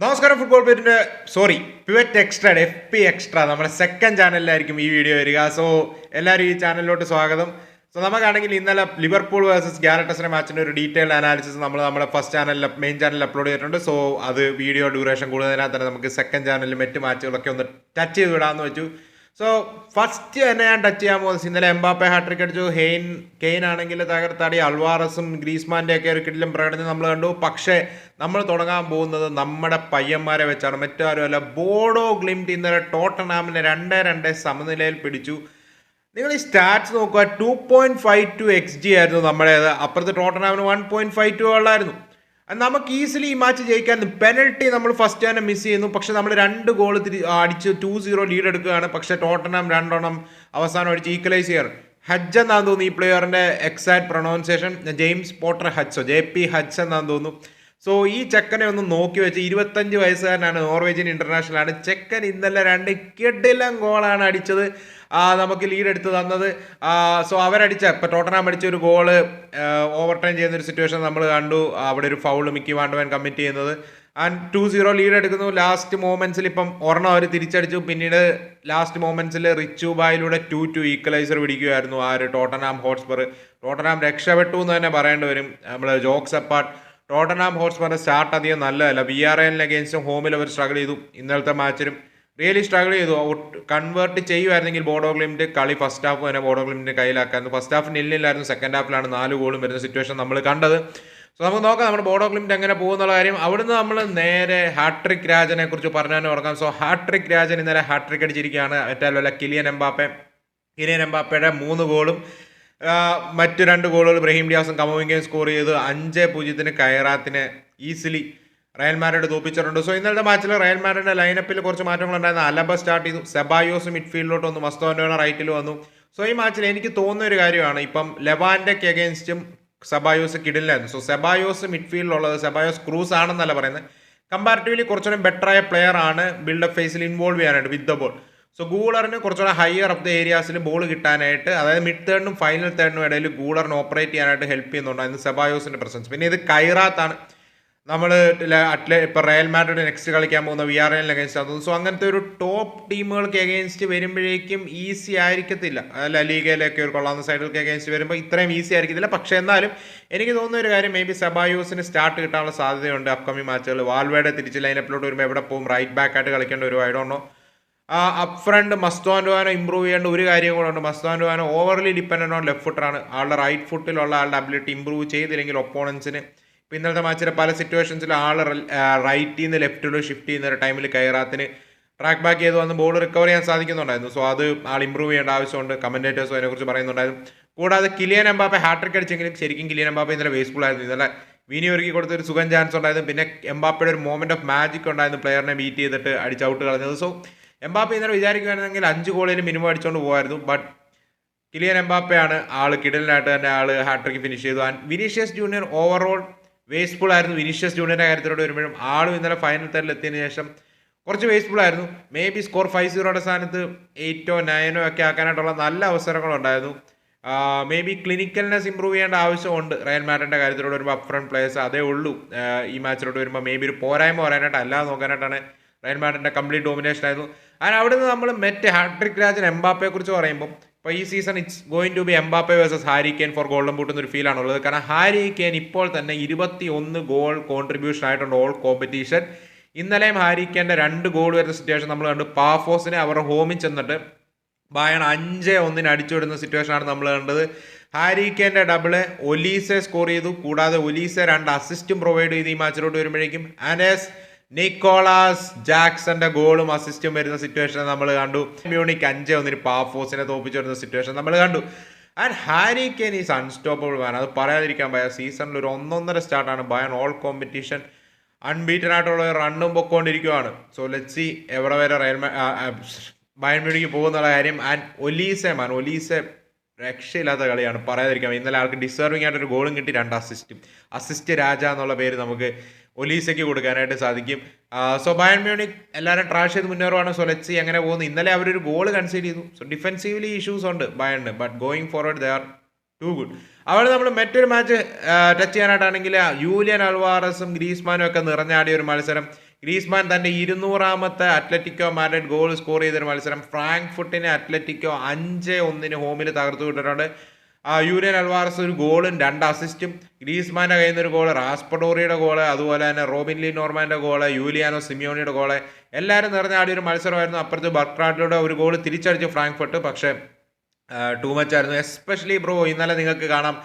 നമസ്കാരം. ഫുട്ബോൾ പേരിൻ്റെ pivot extra FP extra നമ്മുടെ സെക്കൻഡ് ചാനലിലായിരിക്കും ഈ വീഡിയോ വരിക. സോ എല്ലാവരും ഈ ചാനലിലോട്ട് സ്വാഗതം. സോ നമുക്കാണെങ്കിൽ ഇന്നലെ ലിവർപൂൾ വേഴ്സസ് ഗാലറ്റസറേ മാച്ചിൻ്റെ ഒരു ഡീറ്റെയിൽഡ് അനാലിസിസ് നമ്മൾ നമ്മുടെ ഫസ്റ്റ് ചാനലിൽ മെയിൻ ചാനലിൽ അപ്ലോഡ് ചെയ്തിട്ടുണ്ട്. സോ അത് വീഡിയോ ഡ്യൂറേഷൻ കൂടുതലിനകത്ത് തന്നെ നമുക്ക് സെക്കൻഡ് ചാനലിൽ മറ്റ് മാച്ചുകളൊക്കെ ഒന്ന് ടച്ച് ചെയ്ത് വിടാമെന്ന് വെച്ചു. സോ ഫസ്റ്റ് തന്നെ ഞാൻ ടച്ച് ചെയ്യാൻ പോകുന്നത് ഇന്നലെ എംബാപ്പെ ഹാട്രിക് അടിച്ചു. കെയ്ൻ ആണെങ്കിൽ തകർത്താടി. അൾവാറസും ഗ്രീസ്മാൻ്റെ ഒക്കെ ഒരു കിടിലം പ്രകടനം നമ്മൾ കണ്ടു. പക്ഷേ നമ്മൾ തുടങ്ങാൻ പോകുന്നത് നമ്മുടെ പയ്യന്മാരെ വെച്ചാണ്, മറ്റാരും അല്ല. ബോഡോ ഗ്ലിംറ്റ് ഇന്നലെ ടോട്ടൻഹാമിനെ 2-2 സമനിലയിൽ പിടിച്ചു. നിങ്ങൾ ഈ സ്റ്റാറ്റ്സ് നോക്കുക, 2.52 XG ആയിരുന്നു നമ്മുടേത്. അപ്പുറത്ത് ടോട്ടൻഹാമിന് 1.52 ഉള്ളായിരുന്നു. നമുക്ക് ഈസിലി ഈ മാച്ച് ജയിക്കായിരുന്നു. പെനൽറ്റി നമ്മൾ ഫസ്റ്റ് തന്നെ മിസ് ചെയ്യുന്നു. പക്ഷെ നമ്മൾ 2 ഗോൾ അടിച്ച് 2-0 ലീഡ് എടുക്കുകയാണ്. പക്ഷെ ടോട്ടൻഹാം 2 അവസാനം അടിച്ച് ഈക്വലൈസ് ചെയ്യാറ്. ഹജ്ജ് എന്നാന്ന് തോന്നുന്നു ഈ പ്ലെയറിൻ്റെ എക്സാക്ട് പ്രൊണൗൺസിയേഷൻ. ജെയിംസ് പോട്ടർ ഹജ്ജോ JP ഹജ്ജ് എന്നാന്ന് തോന്നുന്നു. സോ ഈ ചെക്കനെ ഒന്ന് നോക്കി വെച്ച് 25 വയസ്സുകാരനാണ്, നോർവേജിയൻ ഇന്റർനാഷണൽ ആണ്. ചെക്കൻ ഇന്നലെ 2 കിടിലം ഗോളാണ് അടിച്ചത്, നമുക്ക് ലീഡ് എടുത്ത് തന്നത്. സോ അവരടിച്ച ഇപ്പം ടോട്ടൻഹാം അടിച്ച ഒരു ഗോള് ഓവർ ടൈം ചെയ്യുന്നൊരു സിറ്റുവേഷൻ നമ്മൾ കണ്ടു. അവിടെ ഒരു ഫൗള് മിക്കി വാൻഡവൻ കമ്മിറ്റ് ചെയ്യുന്നത്. ആൻഡ് 2-0 ലീഡ് എടുക്കുന്നു. ലാസ്റ്റ് മൊമെന്റ്സിൽ ഇപ്പം ഒരെണ്ണം അവർ തിരിച്ചടിച്ചു. പിന്നീട് ലാസ്റ്റ് മൊമെന്റ്സിൽ റിച്ചു ബായിലൂടെ 2-2 ഈക്വലൈസർ പിടിക്കുകയായിരുന്നു ആ ഒരു ടോട്ടൻഹാം ഹോട്ട്സ്പർ. ടോട്ടൻഹാം രക്ഷപ്പെട്ടു എന്ന് തന്നെ പറയേണ്ടി വരും. നമ്മൾ ജോക്സ് അപ്പാർട്ട്, ടോട്ടൻഹാം ഹോട്ട്സ്പറിന്റെ സ്റ്റാർട്ട് അധികം നല്ലതല്ല. VRL അഗേൻസ്റ്റും ഹോമിൽ അവർ സ്ട്രഗിൾ ചെയ്തു. ഇന്നലത്തെ മാച്ചിലും റിയലി സ്ട്രഗിൾ ചെയ്തു. കൺവേർട്ട് ചെയ്യുമായിരുന്നെങ്കിൽ ബോഡോ ഗ്ലിംറ്റ് കളി ഫസ്റ്റ് ഹാഫ് തന്നെ ബോഡോ ഗ്ലിംറ്റിന്റെ കയ്യിലാക്കായിരുന്നു. ഫസ്റ്റ് ഹാഫ് നില്ലില്ലായിരുന്നു, സെക്കൻഡ് ഹാഫിലാണ് 4 ഗോളും വരുന്ന സിറ്റുവേഷൻ നമ്മൾ കണ്ടത്. സോ നമുക്ക് നോക്കാം നമ്മുടെ ബോഡോ ഗ്ലിംറ്റ് എങ്ങനെ പോകുന്നുള്ള കാര്യം. അവിടുന്ന് നമ്മൾ നേരെ ഹാട്രിക് രാജനെ കുറിച്ച് പറഞ്ഞു തുടങ്ങാം. സോ ഹാട്രിക് രാജൻ ഇന്നലെ ഹാട്രിക് അടിച്ചിരിക്കുകയാണ്. ഏറ്റവും കിലിയൻ എംബാപ്പയുടെ 3 ഗോളും മറ്റ് 2 ഗോളുകൾ ബ്രഹീം ഡിയാസും കമോവിംഗയും സ്കോർ ചെയ്ത് 5-0 കൈറാത്തിനെ ഈസിലി റയൽ മാഡ്രിഡ് തോപ്പിച്ചിട്ടുണ്ട്. സോ ഇന്നലത്തെ മാച്ചിൽ റയൽ മാഡ്രിഡിന്റെ ലൈനപ്പിൽ കുറച്ച് മാറ്റങ്ങളുണ്ടായിരുന്നു. അലബ സ്റ്റാർട്ട് ചെയ്തു, സെബായോസ് മിഡ്ഫീൽഡിലോട്ട് വന്നു, മസ്തോൻഡോന റൈറ്റിൽ വന്നു. സോ ഈ മാച്ചിൽ എനിക്ക് തോന്നുന്ന ഒരു കാര്യമാണ്, ഇപ്പം ലെവാൻഡയ്ക്ക് അഗേൻസ്റ്റും സെബായോസ് കിടിലായിരുന്നു. സോ സെബായോസ് മിഡ്ഫീൽഡിലുള്ളത്, സെബായോസ് ക്രൂസ് ആണെന്നല്ല പറയുന്നത്, കമ്പാരിറ്റീവ്ലി കുറച്ചുകൂടെ ബെറ്ററായ പ്ലെയർ ആണ് ബിൽഡപ്പ് ഫേസിൽ ഇൻവോൾവ് ചെയ്യാനായിട്ട് വിത്ത് ദ ബോൾ. സോ ഗൂളറിന് കുറച്ചുകൂടെ ഹയർ ഓഫ് ദ ഏരിയാസിൽ ബോൾ കിട്ടാനായിട്ട്, അതായത് മിഡ് തേർഡിനും ഫൈനൽ തേർഡിനും ഇടയിൽ ഗൂളറിന് ഓപ്പറേറ്റ് ചെയ്യാനായിട്ട് ഹെൽപ്പ് ചെയ്യുന്നുണ്ടായിരുന്നു സെബായോസിന്റെ പ്രസൻസ്. പിന്നെ ഇത് കൈറാത്താണ് നമ്മൾ ഇപ്പോൾ റയൽ മാഡ്രിഡ് നെക്സ്റ്റ് കളിക്കാൻ പോകുന്ന VRL അഗേൻസ്റ്റ് ആകുന്നത്. സോ അങ്ങനത്തെ ഒരു ടോപ്പ് ടീമുകൾക്ക് അഗേൻസ്റ്റ് വരുമ്പോഴേക്കും ഈസി ആയിരിക്കത്തില്ല. ലീഗയിലൊക്കെ ഒരു കൊള്ളാവുന്ന സൈഡുകൾക്ക് അഗേൻസ്റ്റ് വരുമ്പോൾ ഇത്രയും ഈസി ആയിരിക്കത്തില്ല. പക്ഷേ എന്നാലും എനിക്ക് തോന്നുന്ന ഒരു കാര്യം, മേ ബി സെബായോസിന് സ്റ്റാർട്ട് കിട്ടാനുള്ള സാധ്യതയുണ്ട് അപ്കമിങ് മാച്ചുകൾ. വാൽവേയുടെ തിരിച്ച് ലൈനപ്പിലോട്ട് വരുമ്പോൾ എവിടെ പോകും, റൈറ്റ് ബാക്ക് ആയിട്ട് കളിക്കേണ്ട ഒരു I don't know. Up front Mastantuono improve ചെയ്യേണ്ട ഒരു കാര്യം കൂടെ ഉണ്ട്. Mastantuono overly dependent on left ഫുട്ടറാണ്. ആളുടെ റൈറ്റ് ഫുട്ടിലുള്ള ആളുടെ അബിലിറ്റി ഇമ്പ്രൂവ് ചെയ്തില്ലെങ്കിൽ ഒപ്പോണൻസിന് ഇന്നലത്തെ മാച്ചിലെ പല സിറ്റുവേഷൻസിൽ ആൾ റൈറ്റിൽ നിന്ന് ലെഫ്റ്റിലോട്ട് ഷിഫ്റ്റ് ചെയ്യുന്ന ഒരു ടൈമിൽ കൈറാത്തിന് ട്രാക്ക് ബാക്ക് ചെയ്ത് വന്ന് ബോൾ റിക്കവർ ചെയ്യാൻ സാധിക്കുന്നുണ്ടായിരുന്നു. സോ അത് ആൾ ഇമ്പ്രൂവ് ചെയ്യേണ്ട ആവശ്യമുണ്ട്. കമൻറ്റേറ്റേഴ്സും അതിനെക്കുറിച്ച് പറയുന്നുണ്ടായിരുന്നു. കൂടാതെ കിലിയൻ എംബാപ്പെ ഹാട്രിക് അടിച്ചെങ്കിലും ശരിക്കും കിലിയൻ എംബാപ്പെ ഇന്നലെ വേസ്റ്റ്ഫുൾ ആയിരുന്നു. ഇന്നലെ വിനി ഒരുക്കി കൊടുത്തൊരു സുഖം ചാൻസ് ഉണ്ടായിരുന്നു. പിന്നെ എംബാപ്പയുടെ ഒരു മോമെന്റ് ഓഫ് മാജിക് ഉണ്ടായിരുന്നു, പ്ലെയറിനെ ബീറ്റ് ചെയ്തിട്ട് അടിച്ച് ഔട്ട് കളഞ്ഞത്. സോ എംബാപ്പെ ഇന്നലെ വിചാരിക്കുകയാണെങ്കിൽ 5 ഗോളിൽ മിനിമം അടിച്ചുകൊണ്ട് പോകുമായിരുന്നു. ബട്ട് കിലിയൻ എംബാപ്പയാണ് ആൾ കിടലിനായിട്ട് തന്നെ ആൾ ഹാട്രിക് ഫിനിഷ് ചെയ്തു. And Vinicius junior overall wasteful ആയിരുന്നു. വിനീഷ്യസ് ജൂനിയറിന്റെ കാര്യത്തിലോട്ട് വരുമ്പോഴും ആളും ഇന്നലെ ഫൈനൽ തേർഡിൽ എത്തിയതിനു ശേഷം കുറച്ച് വേസ്റ്റ്ഫുൾ ആയിരുന്നു. മേ ബി സ്കോർ 5-0 സ്ഥാനത്ത് 8-ഓ 9-ഓ ഒക്കെ ആക്കാനായിട്ടുള്ള നല്ല അവസരങ്ങളുണ്ടായിരുന്നു. മേ ബി ക്ലിനിക്കൽനെസ് ഇമ്പ്രൂവ് ചെയ്യേണ്ട ആവശ്യമുണ്ട് റയൽ മാഡ്രിഡിന്റെ കാര്യത്തിലോട്ട് വരുമ്പോൾ. അപ്പ് ഫ്രണ്ട് പ്ലേയേഴ്സ് അതേ ഉള്ളൂ ഈ മാച്ചിലോട്ട് വരുമ്പോൾ. മേ ബി ഒരു പോരായ്മ പറയാനായിട്ട് അല്ലാതെ നോക്കാനായിട്ടാണ് റയൽ മാഡ്രിഡിന്റെ കംപ്ലീറ്റ് ഡോമിനേഷൻ ആയിരുന്നു. ആൻഡ് അവിടെ നിന്ന് നമ്മൾ ഹാട്രിക് രാജൻ എംബാപ്പയെ കുറിച്ച് പറയുമ്പോൾ, ഇപ്പോൾ ഈ season it's going to be Mbappe versus Harry Kane for golden boot എന്നൊരു ഫീൽ ആണുള്ളത്. കാരണം ഹാരി കെയ്ൻ ഇപ്പോൾ തന്നെ 21 ഗോൾ കോൺട്രിബ്യൂഷൻ ആയിട്ടുണ്ട് ഓൾ കോമ്പറ്റീഷൻ. ഇന്നലെയും ഹാരി കെയ്ൻ്റെ 2 ഗോൾ വരുന്ന സിറ്റുവേഷൻ നമ്മൾ കണ്ടു. പാഫോസിനെ അവരുടെ ഹോമിൽ ചെന്നിട്ട് ബയൺ 5-1 അടിച്ചുവിടുന്ന സിറ്റുവേഷനാണ് നമ്മൾ കണ്ടത്. ഹാരി കെയ്ൻ്റെ ഡബിള് ഒലീസെ സ്കോർ ചെയ്തു. കൂടാതെ ഒലീസെ 2 അസിസ്റ്റും പ്രൊവൈഡ് ചെയ്ത് ഈ മാച്ചിലോട്ട് വരുമ്പോഴേക്കും ആൻഡേഴ്സ് നിക്കോളാസ് ജാക്സന്റെ ഗോളും അസിസ്റ്റും വരുന്ന സിറ്റുവേഷൻ നമ്മൾ കണ്ടു. മ്യൂണിക് 5-1 പാഫോസിനെ തോപ്പിച്ചു വരുന്ന സിറ്റുവേഷൻ നമ്മൾ കണ്ടു. And Harry Kane is unstoppable man. അത് പറയാതിരിക്കാൻ പറ്റിയ സീസണിൽ ഒരു 1.5 സ്റ്റാർട്ടാണ്. ബയൺ ഓൾ കോമ്പറ്റീഷൻ അൺബീറ്റൻ ആയിട്ടുള്ള റണ്ണും പൊക്കോണ്ടിരിക്കുകയാണ്. സോ ലെറ്റ്സ് സീ എവിടെ വരെ ബയൺ മ്യൂണിക്ക് പോകുന്നുള്ള കാര്യം. ആൻഡ് ഒലീസെ രക്ഷയില്ലാത്ത കളിയാണ്, പറയാതിരിക്കാം. ഇന്നലെ ആൾക്ക് ഡിസേർവിംഗ് ആയിട്ടൊരു ഗോളും കിട്ടി, 2 അസിസ്റ്റും. അസിസ്റ്റ് രാജ എന്നുള്ള പേര് നമുക്ക് ഒലീസയ്ക്ക് കൊടുക്കാനായിട്ട് സാധിക്കും. സോ ബയൺ മ്യൂണിക് എല്ലാവരും ട്രാഷ് ചെയ്ത് മുന്നേറുവാണ്. സോ ലെറ്റ്സ് സീ എങ്ങനെ പോകുന്നു. ഇന്നലെ അവരൊരു ഗോൾ കൺസീഡ് ചെയ്തു. സോ ഡിഫെൻസീവ്ലി ഇഷ്യൂസ് ഉണ്ട് ബയണിന്, but going forward they are too good. അവിടെ നമ്മൾ മറ്റൊരു മാച്ച് ടച്ച് ചെയ്യാനായിട്ടാണെങ്കിൽ യൂലിയൻ അൽവാറസും ഗ്രീസ്മാനും ഒക്കെ നിറഞ്ഞാടിയ ഒരു മത്സരം. ഗ്രീസ്മാൻ തൻ്റെ 200ാമത്തെ അത്ലറ്റിക്കോ മാഡ്രിഡ് ഗോൾ സ്കോർ ചെയ്തൊരു മത്സരം ഫ്രാങ്ക്ഫർട്ടിനെ അത്ലറ്റിക്കോ 5-1 ഹോമിൽ തകർത്തു വിട്ടിട്ടുണ്ട്. യൂലിയൻ അൽവാറസ് ഒരു ഗോളും 2 അസിസ്റ്റും, ഗ്രീസ്മാൻ്റെ കയ്യിൽ നിന്ന് ഒരു ഗോള്, റാസ്പഡോറിയുടെ ഗോള്, അതുപോലെ തന്നെ റോബിൻ ലീ നോർമാൻ്റെ ഗോള്, യൂലിയാനോ സിമിയോണിയുടെ ഗോള്, എല്ലാവരും നിറഞ്ഞാടിയ ഒരു മത്സരമായിരുന്നു. അപ്പുറത്ത് ബർക്രാഡിലൂടെ ഒരു ഗോൾ തിരിച്ചടിച്ചു ഫ്രാങ്ക്ഫർട്ട്, പക്ഷേ ടൂ മച്ച് ആയിരുന്നു. എസ്പെഷ്യലി ബ്രോ ഇന്നലെ നിങ്ങൾക്ക് കാണാം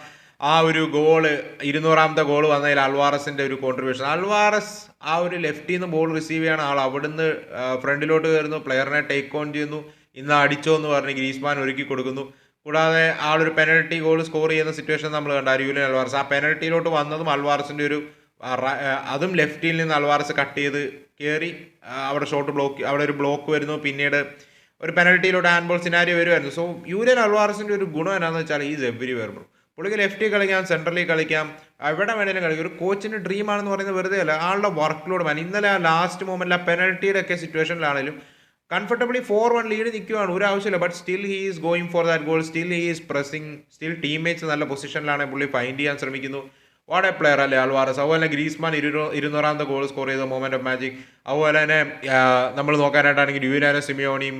ആ ഒരു ഗോള് 200ാമത്തെ ഗോൾ വന്നതിൽ അൽവാറസിൻ്റെ ഒരു കോൺട്രിബ്യൂഷൻ. അൽവാറസ് ആ ഒരു ലെഫ്റ്റിൽ നിന്ന് ബോൾ റിസീവ് ചെയ്യണ ആൾ അവിടുന്ന് ഫ്രണ്ടിലോട്ട് കയറുന്നു, പ്ലെയറിനെ ടേക്ക് ഓൺ ചെയ്യുന്നു, ഇന്ന് അടിച്ചോ എന്ന് പറഞ്ഞ് ഗ്രീസ്മാൻ ഒരുക്കി കൊടുക്കുന്നു. കൂടാതെ ആളൊരു പെനൽറ്റി ഗോൾ സ്കോർ ചെയ്യുന്ന സിറ്റുവേഷൻ നമ്മൾ കണ്ട യൂലിയൻ അൽവാറസ് ആ പെനൽറ്റിയിലോട്ട് വന്നതും അൽവാറസിൻ്റെ ഒരു അതും ലെഫ്റ്റിൽ നിന്ന് അൽവാറസ് കട്ട് ചെയ്ത് കയറി അവിടെ ഷോട്ട് ബ്ലോക്ക്, അവിടെ ഒരു ബ്ലോക്ക് വരുന്നു, പിന്നീട് ഒരു പെനൽറ്റിയിലോട്ട് ഹാൻഡ് ബോൾ സിനാരിയോ വരുമായിരുന്നു. സോ യൂലിയൻ അൽവാറസിൻ്റെ ഒരു ഗുണം എന്നാന്ന് വെച്ചാൽ ഈസ് എവരിവെയർ ബ്രോ. പുള്ളിക്ക് ലെഫ്റ്റിൽ കളിക്കാം, സെൻട്രലിൽ കളിക്കാം, എവിടെ വേണേലും കളിക്കും. ഒരു കോച്ചിൻ്റെ ഡ്രീം ആണെന്ന് പറയുന്നത് വെറുതെ അല്ല, ആളുടെ വർക്ക് ലോഡ് മാൻ. ഇന്നലെ ആ ലാസ്റ്റ് മൊമെൻറ്റിൽ ആ പെനൽറ്റിയുടെ ഒക്കെ സിറ്റുവേഷനിലാണെങ്കിലും കംഫർട്ടബിളി 4-1 ലീഡ് നിൽക്കുകയാണ്, ഒരു ആവശ്യമില്ല. But still he is going for that goal, still he is pressing, still teammates നല്ല പൊസിഷനിലാണ്, പുള്ളി ഫൈൻഡ് ചെയ്യാൻ ശ്രമിക്കുന്നു. വാട്ട് എ പ്ലെയർ അല്ലേ അൽവാറസ്. അതുപോലെ തന്നെ ഗ്രീസ്മാൻ 200ാമത്തെ ഗോൾ സ്കോർ ചെയ്ത മൊമെന്റ് ഓഫ് മാജിക്. അതുപോലെ തന്നെ നമ്മൾ നോക്കാനായിട്ടാണെങ്കിൽ യൂലിയാനോ സിമിയോണിയും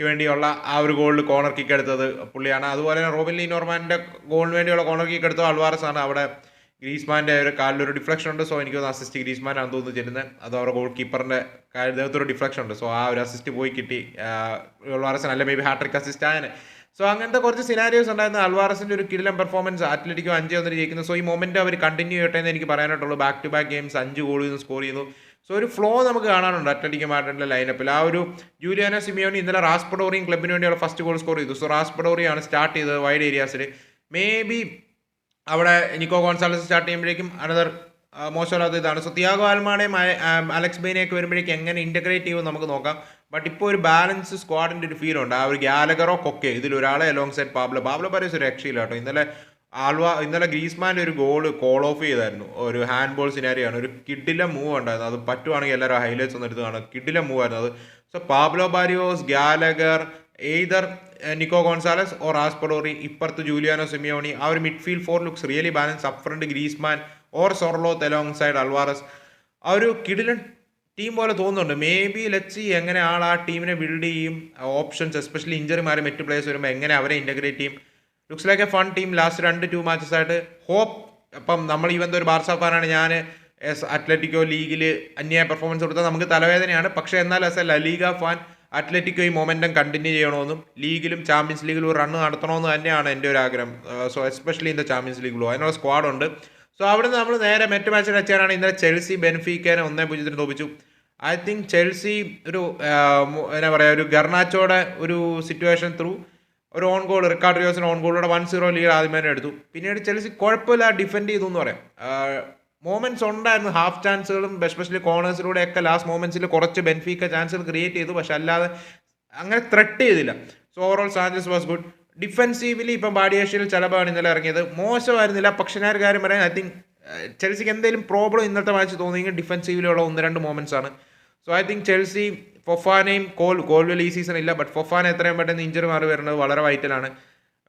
വേണ്ടിയുള്ള ആ ഒരു ഗോളിൽ കോർണർ കിക്ക് എടുത്തത് പുള്ളിയാണ്. അതുപോലെ തന്നെ റോബിൻ ലീ നോർമാൻ്റെ ഗോളിന് വേണ്ടിയുള്ള കോർണർ കിക്ക് എടുത്തത് അൽവാറസ് ആണ്. അവിടെ ഗ്രീസ്മാൻ്റെ ഒരു കാലിലൊരു ഡിഫ്ലക്ഷൻ ഉണ്ട്, സോ എനിക്കൊന്ന് അസിസ്റ്റ് ഗ്രീസ്മാനാണ് തോന്നുന്നു ചെല്ലുന്നത്. അത് അവരുടെ ഗോൾ കീപ്പറിൻ്റെ ദേഹത്തൊരു ഡിഫ്ലക്ഷൻ ഉണ്ട്, സോ ആ ഒരു അസിസ്റ്റ് പോയി കിട്ടി അൽവാറസിന്, അല്ല മേ ബി ഹാട്രിക് അസിസ്റ്റ് ആയനെ. സോ അങ്ങനത്തെ കുറച്ച് സിനാരിയോസ് ഉണ്ടായിരുന്ന അൽവാറസിൻ്റെ ഒരു കിടിലൻ പെർഫോമൻസ്. അത്ലറ്റിക്കോ 5-1 ജയിക്കുന്നു. സോ ഈ മൊമെൻറ്റ് അവർ കണ്ടിന്യൂ ചെയ്യട്ടെ എന്ന് എനിക്ക് പറയാനായിട്ടുള്ളൂ. Back to back games 5 goal score ചെയ്യുന്നു. സോ ഒരു ഫ്ലോ നമുക്ക് കാണാനുണ്ട് അത്ലറ്റിക്കോ മാഡ്രിഡിൻ്റെ ലൈനപ്പിൽ. ആ ഒരു ജൂലിയാനോ സിമിയോണി ഇന്നലെ റാസ്പഡോറിയും ക്ലബിന് വേണ്ടിയുള്ള ഫസ്റ്റ് ഗോൾ സ്കോർ ചെയ്തു. സോ റാസ്പഡോറിയാണ് സ്റ്റാർട്ട് ചെയ്തത് വൈഡ് ഏരിയാസിൽ. മേ ബി അവിടെ നിക്കോ ഗോൺസാലസ് സ്റ്റാർട്ട് ചെയ്യുമ്പോഴേക്കും അനദർ മോശമല്ലാത്ത ഇതാണ്. സോ തിയാഗോ ആൽമാഡയും അലക്സ് ബെയിനെയൊക്കെ വരുമ്പോഴേക്കും എങ്ങനെ ഇൻറ്റഗ്രേറ്റ് ചെയ്യുമെന്ന് നമുക്ക് നോക്കാം. ബട്ട് ഇപ്പോൾ ഒരു ബാലൻസ് സ്ക്വാഡിൻ്റെ ഒരു ഫീൽ ഉണ്ട്. ആ ഒരു ഗാലഗറോ കൊക്കെ ഇതിലൊരാളെ അലോങ് സൈഡ് പാബ്ലോ പാരീസ് ഒരു രക്ഷയില്ല കേട്ടോ. ഇന്നലെ ഗ്രീസ്മാൻ്റെ ഒരു ഗോള് കോൾ ഓഫ് ചെയ്തായിരുന്നു, ഒരു ഹാൻഡ് ബോൾ സിനാരിയാണ്. ഒരു കിഡിലെ മൂവ് ഉണ്ടായിരുന്നു, അത് പറ്റുവാണെങ്കിൽ എല്ലാവരും ഹൈലൈറ്റ്സ് ഒന്ന് എടുത്ത് കാണുക. കിഡിലെ മൂവ് ആയിരുന്നു അത്. So Pablo Barrios, Gallagher, either Nico Gonzalez or Raspadori, ഇപ്പുറത്ത് ജൂലിയാനോ സിമിയോണി. ആ ഒരു midfield 4 looks really balance. Up front Griezmann or Sorloth along side Alvarez. ആ ഒരു കിഡിലൻ ടീം പോലെ തോന്നുന്നുണ്ട്. മേ ബി ലെറ്റ്സ് സീ എങ്ങനെ ആ ടീമിനെ ബിൽഡ് ചെയ്യും. ഓപ്ഷൻസ് എസ്പെഷ്യലി ഇഞ്ചറി മാറി മറ്റ് പ്ലേയേഴ്സ് വരുമ്പോൾ എങ്ങനെ അവരെ ഇൻറ്റഗ്രേറ്റ് ചെയ്യും. Looks like A fun team. Last 2 matches ആയിട്ട് ഹോപ്പ്. അപ്പം നമ്മൾ ഈവൻ ഒരു ബാർസ ഫാനാണ് ഞാൻ. അത്ലറ്റിക്കോ ലീഗിൽ അന്യായ പെർഫോമൻസ് കൊടുത്താൽ നമുക്ക് തലവേദനയാണ്. പക്ഷേ എന്നാൽ ആസ് എ ലലീഗ ഫാൻ അത്ലറ്റിക്കോ ഈ മൊമെൻറ്റം കണ്ടിന്യൂ ചെയ്യണമെന്നും ലീഗിലും ചാമ്പ്യൻസ് ലീഗിലും ഒരു റണ്ണ് നടത്തണമെന്ന് തന്നെയാണ് എൻ്റെ ഒരു ആഗ്രഹം. So especially in the Champions ലീഗിലോ അതിനുള്ള സ്ക്വാഡുണ്ട്. സോ അവിടുന്ന് നമ്മൾ നേരെ മറ്റ് മാച്ചിൽ വെച്ചാണ് ഇന്നലെ ചെൽസി ബെൻഫീക്കനെ 1-0 തോപ്പിച്ചു. ഐ തിങ്ക് ചെൽസി ഒരു എന്നാ പറയുക, ഒരു ഗർണാച്ചോയുടെ ഒരു സിറ്റുവേഷൻ ത്രൂ ഒരു ഓൺ ഗോൾ, റിക്കാർഡ് റിയോസിന് ഓൺ ഗോളിലൂടെ 1-0 ലീഡ് ആദ്യമേ എടുത്തു. പിന്നീട് ചെൽസി കുഴപ്പമില്ല ഡിഫെൻഡ് ചെയ്തു എന്ന് പറയാം. മൊമെന്റ്സ് ഉണ്ടായിരുന്നു, ഹാഫ് ചാൻസുകളും എസ്പെഷ്യലി കോർണേഴ്സിലൂടെയൊക്കെ ലാസ്റ്റ് മൊമെന്റ്സിൽ കുറച്ച് ബെൻഫീക്ക ചാൻസുകൾ ക്രിയേറ്റ് ചെയ്തു, പക്ഷെ അല്ലാതെ അങ്ങനെ ത്രെട്ട് ചെയ്തില്ല. So overall Sanchez was good. Defensively ഇപ്പം ബാഡിയേഷ്യയിൽ ചിലവാണ് ഇന്നലെ ഇറങ്ങിയത്, മോശമായിരുന്നില്ല. പക്ഷേ ഞാൻ ഒരു കാര്യം പറയാൻ, ഐ തിങ്ക് ചെൽസിക്ക് എന്തെങ്കിലും പ്രോബ്ലം ഇന്നത്തെ മാച്ച് തോന്നിയെങ്കിൽ ഡിഫെൻസീവിലുള്ള 1-2 മൊമെന്റ്സ് ആണ്. സോ ഐ തിങ്ക് ചെൽസി ഫൊഫാനയും കോൾവെൽ ഈ സീസൺ ഇല്ല, ബട്ട് ഫൊഫാന എത്രയും പെട്ടെന്ന് ഇഞ്ചറി മാറി വരുന്നത് വളരെ വൈറ്റലാണ്.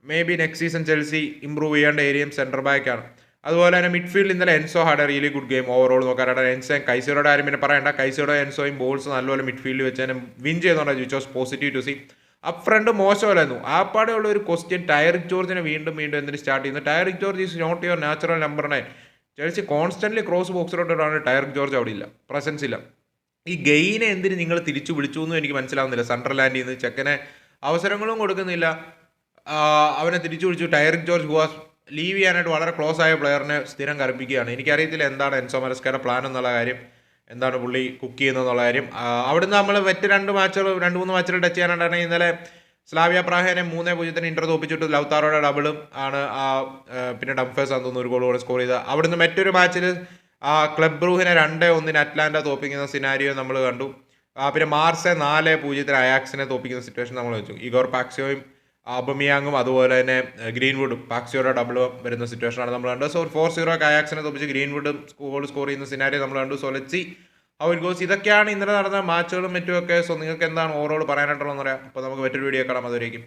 Maybe next season Chelsea improve ചെയ്യേണ്ട ഏരിയയും സെൻറ്റർ ബാക്കാണ്. അതുപോലെ തന്നെ മിഡ്ഫീൽഡ് ഇന്നലെ Enzo had a really good game overall നോക്കാനായിട്ട്. എൻസോയും കൈസോയുടെ കാര്യം പിന്നെ പറയണ്ട, കൈസോയുടെ എൻസോയും ബോൾസ് നല്ലപോലെ മിഡ്ഫീൽഡിൽ വെച്ച് തന്നെ വിൻ ചെയ്യുന്നുണ്ട്, which was positive to see. Up front മോശമല്ലായിരുന്നു. ആപ്പാടെ ഉള്ള ഒരു ക്വസ്റ്റ്യൻ, ടയറിക് ജോർജിനെ വീണ്ടും എന്തിന് സ്റ്റാർട്ട് ചെയ്യുന്നു? Tyrique George is not your natural number 9. Chelsea constantly cross ബോക്സിലോട്ടാണ്, ടയറിക് ജോർജ് അവിടെ ഇല്ല, പ്രസൻസ് ഇല്ല. ഈ ഗെയിനെ എന്തിന് നിങ്ങൾ തിരിച്ചു വിളിച്ചു എന്നും എനിക്ക് മനസ്സിലാവുന്നില്ല. സണ്ടർലാൻഡിൽ നിന്ന് ചെക്കനെ അവസരങ്ങളും കൊടുക്കുന്നില്ല, അവനെ തിരിച്ചു വിളിച്ചു. ടയറിക് ജോർജ് വാസ് ലീവ് ചെയ്യാനായിട്ട് വളരെ ക്ലോസ് ആയ പ്ലെയറിനെ സ്ഥിരം കറിപ്പിക്കുകയാണ്. എനിക്കറിയത്തില്ല എന്താണ് എൻസോ മരസ്കയുടെ പ്ലാൻ എന്നുള്ള കാര്യം, എന്താണ് പുള്ളി കുക്ക് ചെയ്യുന്നതെന്നുള്ള കാര്യം. അവിടുന്ന് നമ്മൾ മറ്റ് 2 മാച്ചുകൾ ടച്ച് ചെയ്യാനായിട്ടാണ് ഇന്നലെ സ്ലാവിയ പ്രാഹേനെ 3-0 ഇന്റർ തോപ്പിച്ചിട്ട് ലൗതാറോയുടെ ഡബിളും ആണ്. പിന്നെ ഡംഫേഴ്സ് ആണെന്ന് തോന്നുന്നു ഒരു ഗോൾ കൂടെ സ്കോർ ചെയ്ത. അവിടുന്ന് മറ്റൊരു മാച്ചിൽ ക്ലബ് ബ്രൂഹിനെ 2-1 അറ്റ്ലാന്റ തോപ്പിക്കുന്ന സിനാരിയോ നമ്മൾ കണ്ടു. പിന്നെ മാർസെ 4-0 അയാക്സിനെ തോപ്പിക്കുന്ന സിറ്റുവേഷൻ നമ്മൾ വെച്ചു. ഇഗോർ പാക്സിയോയും അബമിയാങ്ങും അതുപോലെ തന്നെ ഗ്രീൻവുഡും പാക്സിയോയുടെ ഡബിൾ വരുന്ന സിറ്റുവേഷനാണ് നമ്മൾ കണ്ടത്. സോ 4-0 അയാക്സിനെ തോപ്പിച്ച് ഗ്രീൻവുഡും ഗോൾ സ്കോർ ചെയ്യുന്ന സിനാരിയോ നമ്മൾ കണ്ടു. So let's see how it goes. ഇതൊക്കെയാണ് ഇന്നലെ നടന്ന മാച്ചുകളും മറ്റുമൊക്കെ. സോ നിങ്ങൾക്ക് എന്താണ് ഓവറോൾ പറയാനായിട്ടുള്ളതെന്ന് പറയാം. അപ്പോൾ നമുക്ക് മറ്റൊരു വീഡിയോ കാണാം. അതുവരേക്കും.